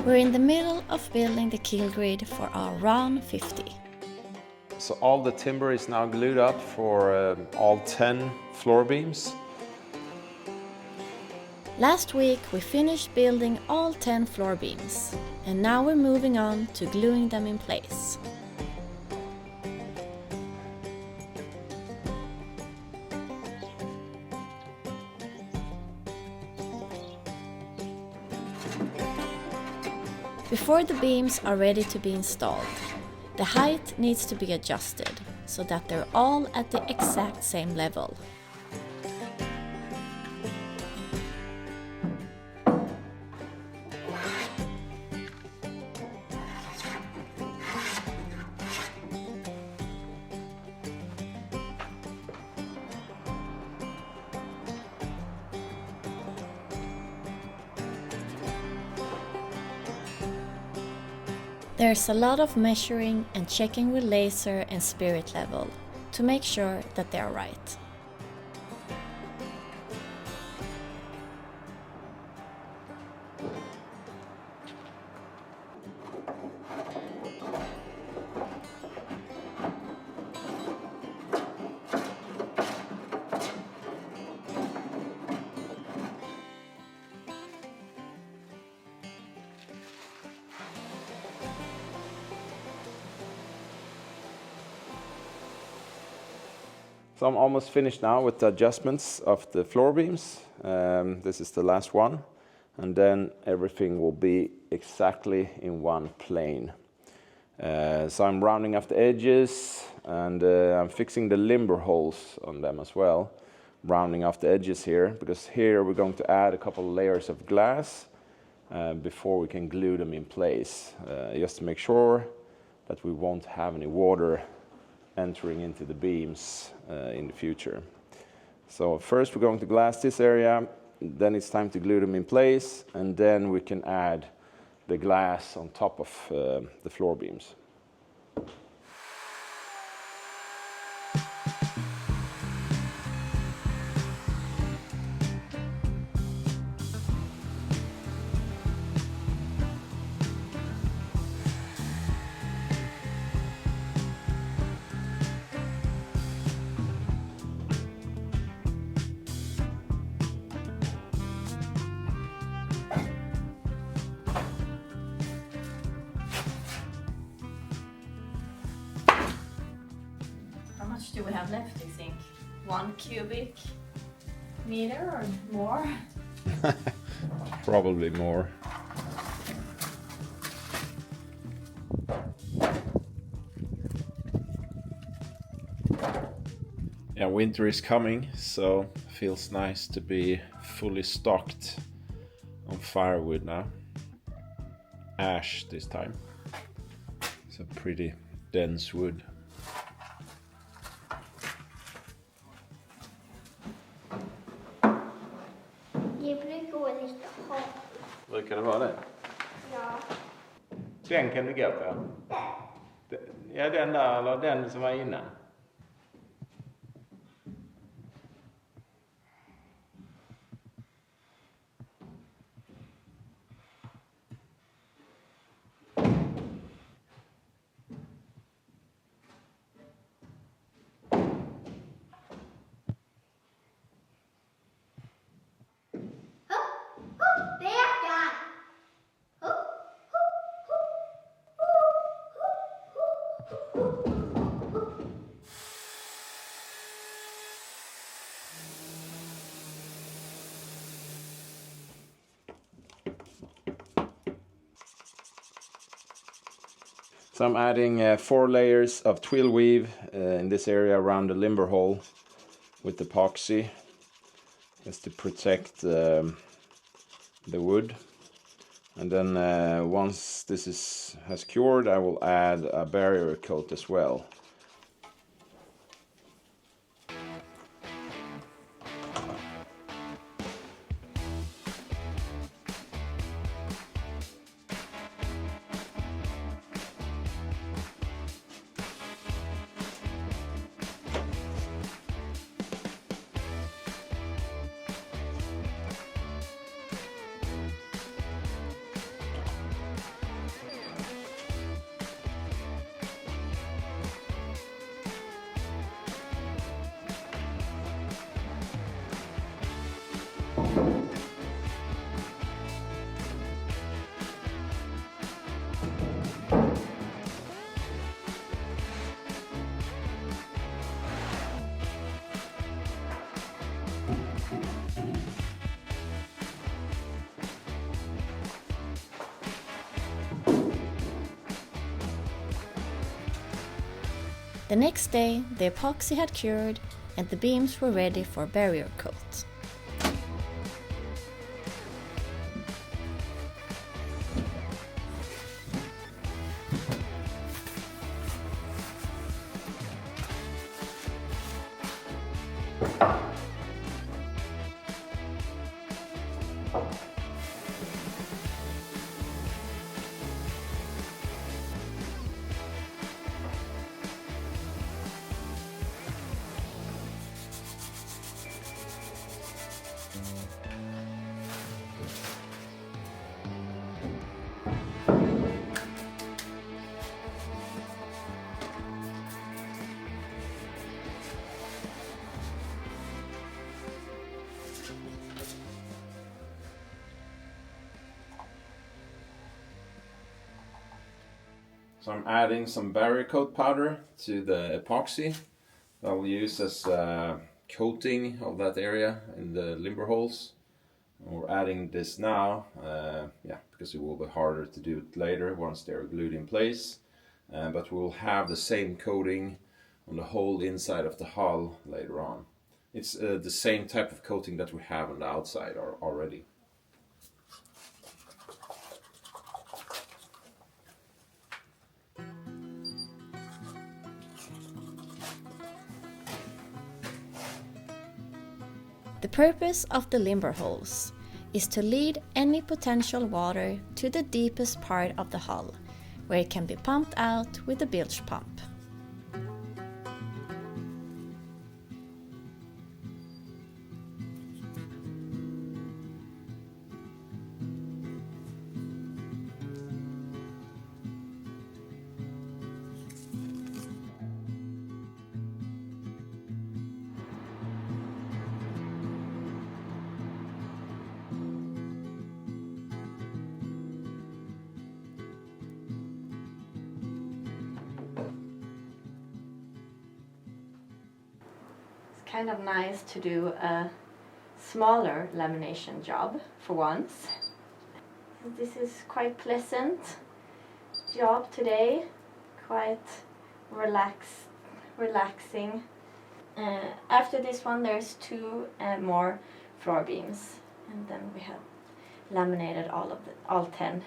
We're in the middle of building the keel grid for our round 50. So all the timber is now glued up for all 10 floor beams. Last week we finished building all 10 floor beams, and now we're moving on to gluing them in place. Before the beams are ready to be installed, the height needs to be adjusted so that they're all at the exact same level. There's a lot of measuring and checking with laser and spirit level to make sure that they are right. So I'm almost finished now with the adjustments of the floor beams. This is the last one, and then everything will be exactly in one plane. So I'm rounding off the edges, and I'm fixing the limber holes on them as well, rounding off the edges here, because here we're going to add a couple of layers of glass before we can glue them in place, just to make sure that we won't have any water entering into the beams in the future. So first we're going to glass this area, then it's time to glue them in place, and then we can add the glass on top of the floor beams. How much do we have left, do you think? 1 cubic meter or more? Probably more. Yeah, winter is coming, so feels nice to be fully stocked on firewood now. Ash this time. It's a pretty dense wood. Det brukar vara lite halt. Brukar det vara det? Ja. Den kan du gå på? Ja, den där eller den som var innan. So I'm adding 4 layers of twill weave in this area around the limber hole with epoxy, just to protect the wood. And then once this has cured, I will add a barrier coat as well. The next day, the epoxy had cured and the beams were ready for barrier coat. So I'm adding some barrier coat powder to the epoxy that I will use as coating of that area in the limber holes. We're adding this now, because it will be harder to do it later once they're glued in place. But we'll have the same coating on the whole inside of the hull later on. It's the same type of coating that we have on the outside already. The purpose of the limber holes is to lead any potential water to the deepest part of the hull, where it can be pumped out with a bilge pump. Kind of nice to do a smaller lamination job for once. This is quite pleasant job today, quite relaxing. After this one there's 2 more floor beams, and then we have laminated all 10.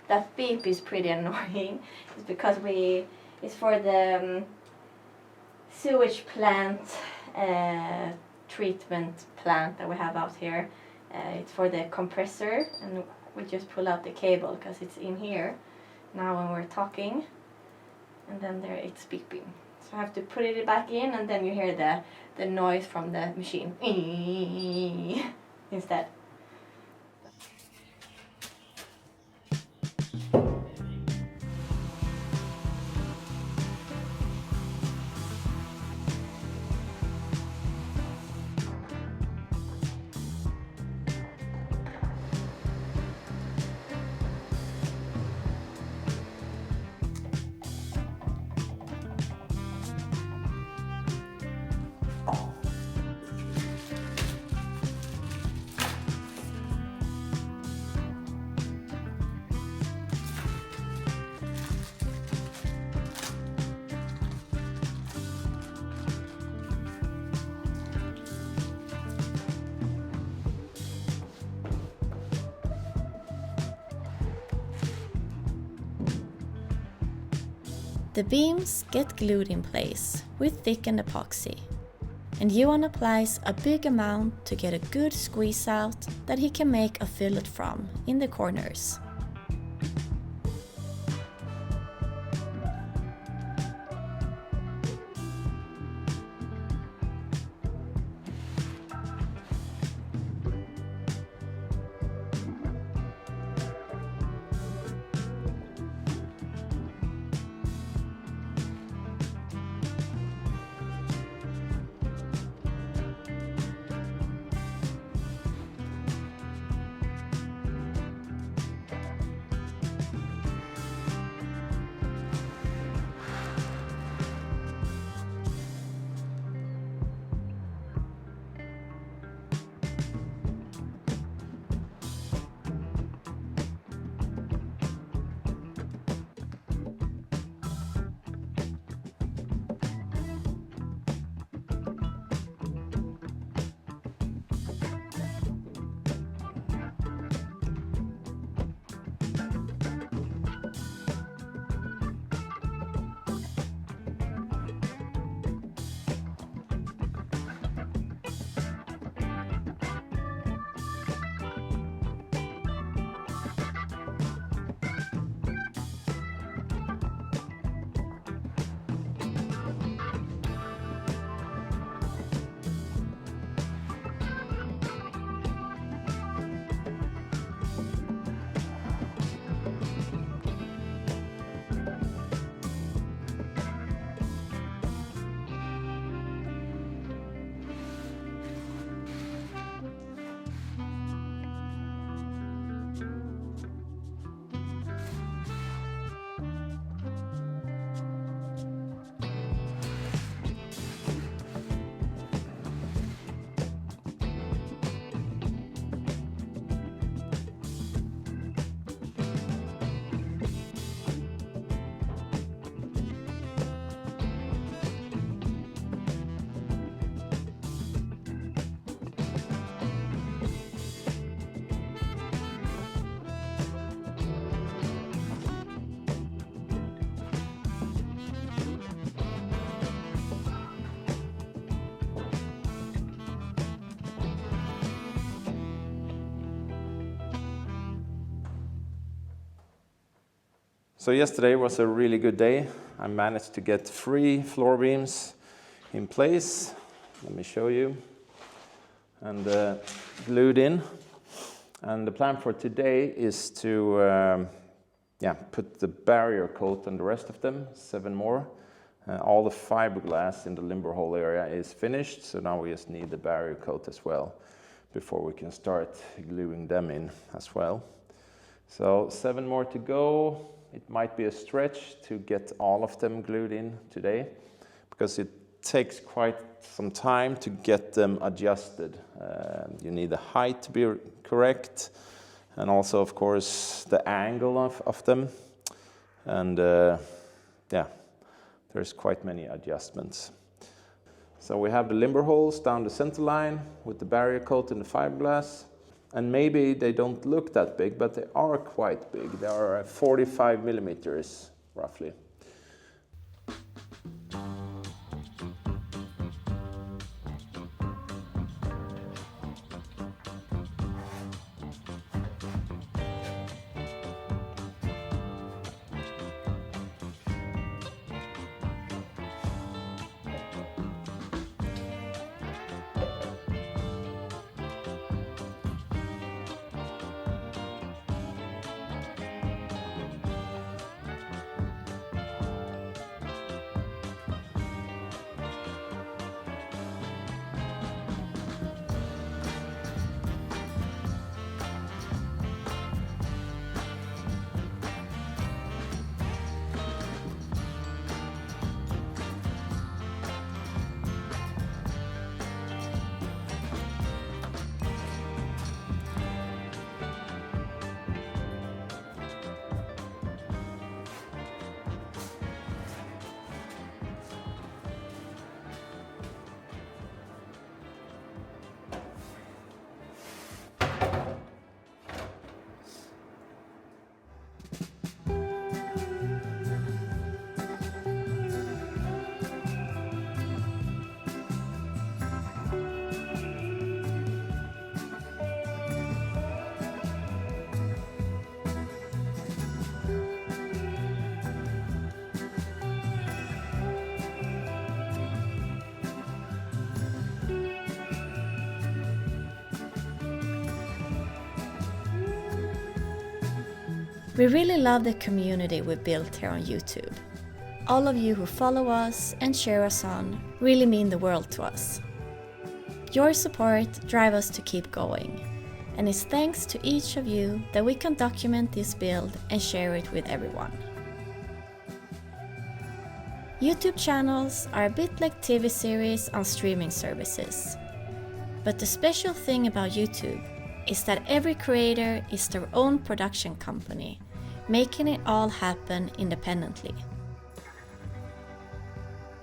That beep is pretty annoying. It's because it's for the sewage plant treatment plant that we have out here. It's for the compressor, and we just pull out the cable because it's in here now when we're talking, and then there it's beeping. So I have to put it back in, and then you hear the noise from the machine instead. The beams get glued in place with thickened epoxy, and Johan applies a big amount to get a good squeeze out that he can make a fillet from in the corners. So yesterday was a really good day. I managed to get 3 floor beams in place. Let me show you. And glued in. And the plan for today is to put the barrier coat on the rest of them, 7 more. All the fiberglass in the limber hole area is finished, so now we just need the barrier coat as well before we can start gluing them in as well. So 7 more to go. It might be a stretch to get all of them glued in today because it takes quite some time to get them adjusted. You need the height to be correct and also, of course, the angle of them. And there's quite many adjustments. So we have the limber holes down the center line with the barrier coat and the fiberglass. And maybe they don't look that big, but they are quite big. They are 45 millimeters, roughly. We really love the community we built here on YouTube. All of you who follow us and cheer us on really mean the world to us. Your support drives us to keep going, and it's thanks to each of you that we can document this build and share it with everyone. YouTube channels are a bit like TV series on streaming services. But the special thing about YouTube is that every creator is their own production company, making it all happen independently.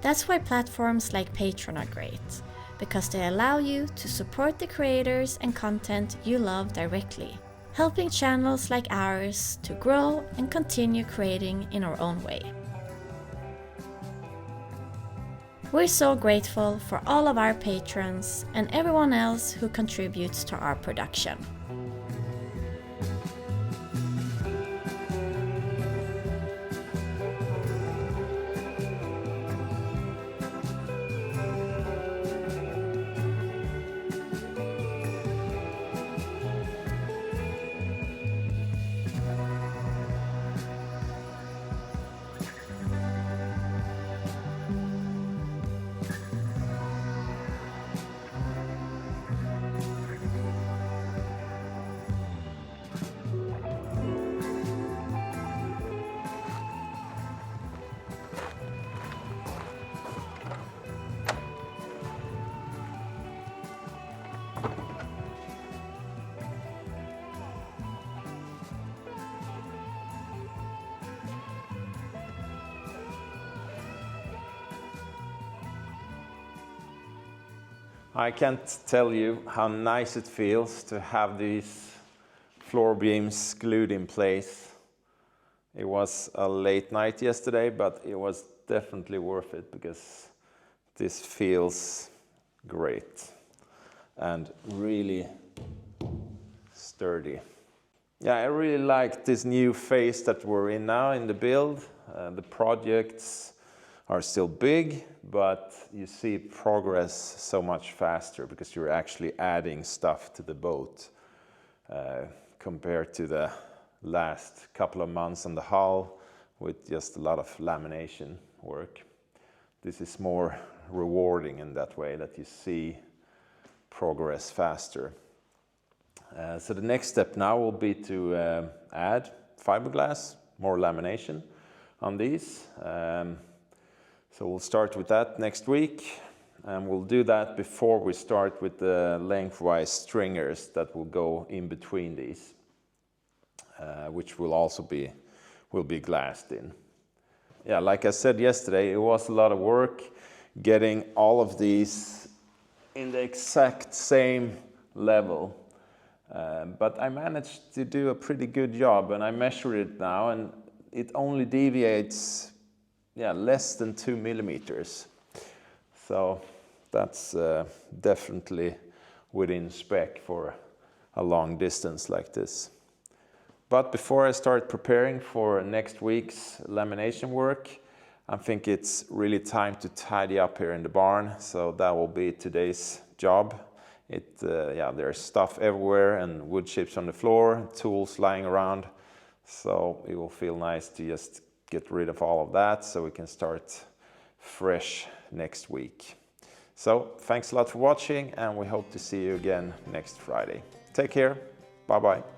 That's why platforms like Patreon are great, because they allow you to support the creators and content you love directly, helping channels like ours to grow and continue creating in our own way. We're so grateful for all of our patrons and everyone else who contributes to our production. I can't tell you how nice it feels to have these floor beams glued in place. It was a late night yesterday, but it was definitely worth it because this feels great and really sturdy. Yeah, I really like this new phase that we're in now in the build. The projects are still big, but you see progress so much faster because you're actually adding stuff to the boat compared to the last couple of months on the hull with just a lot of lamination work. This is more rewarding in that way, that you see progress faster. So the next step now will be to add fiberglass, more lamination on these. So we'll start with that next week, and we'll do that before we start with the lengthwise stringers that will go in between these, which will also be glassed in. Yeah, like I said yesterday, it was a lot of work getting all of these in the exact same level. But I managed to do a pretty good job, and I measured it now, and it only deviates less than 2 millimeters. So that's definitely within spec for a long distance like this. But before I start preparing for next week's lamination work, I think it's really time to tidy up here in the barn. So that will be today's job. There's stuff everywhere and wood chips on the floor, tools lying around. So it will feel nice to just get rid of all of that so we can start fresh next week. So thanks a lot for watching, and we hope to see you again next Friday. Take care. Bye-bye.